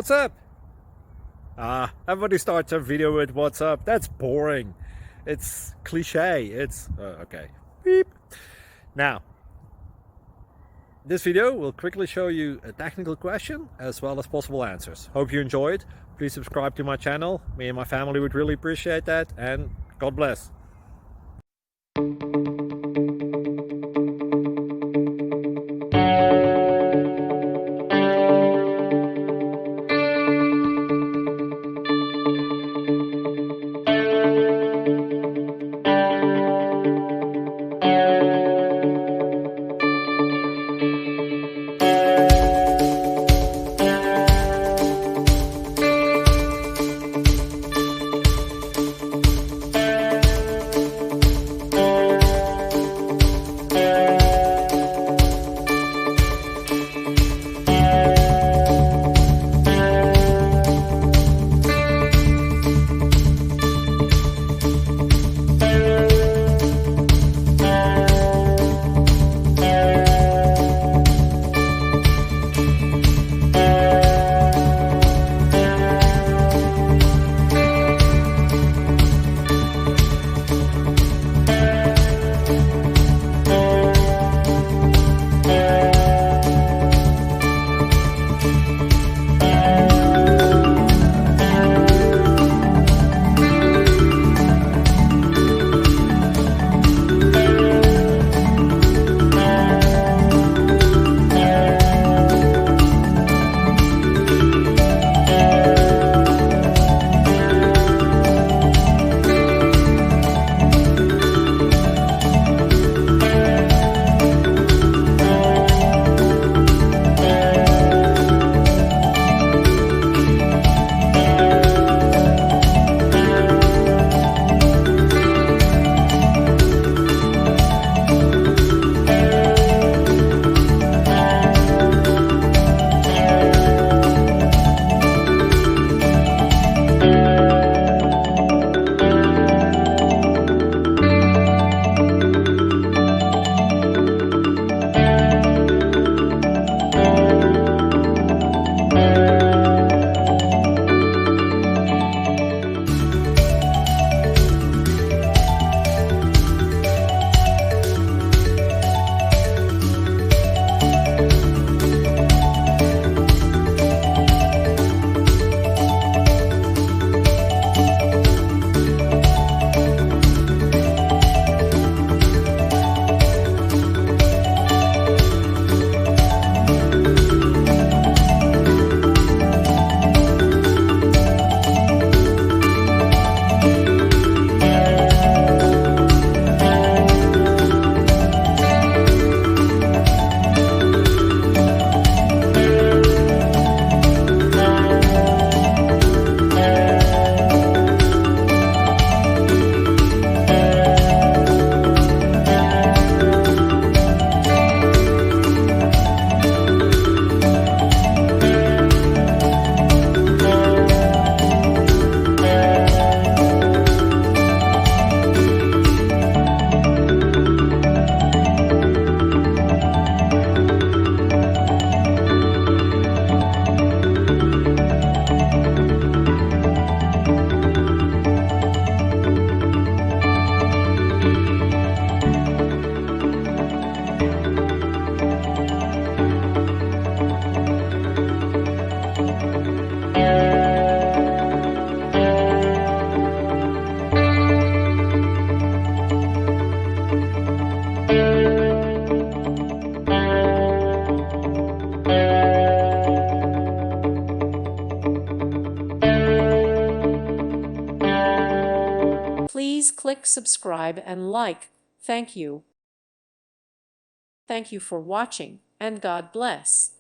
What's up? Everybody starts a video with what's up. That's boring. It's cliche. It's okay. Beep. Now, this video will quickly show you a technical question as well as possible answers. Hope you enjoyed. Please subscribe to my channel. Me and my family would really appreciate that, and God bless. Please click subscribe and like. Thank you. Thank you for watching, and God bless.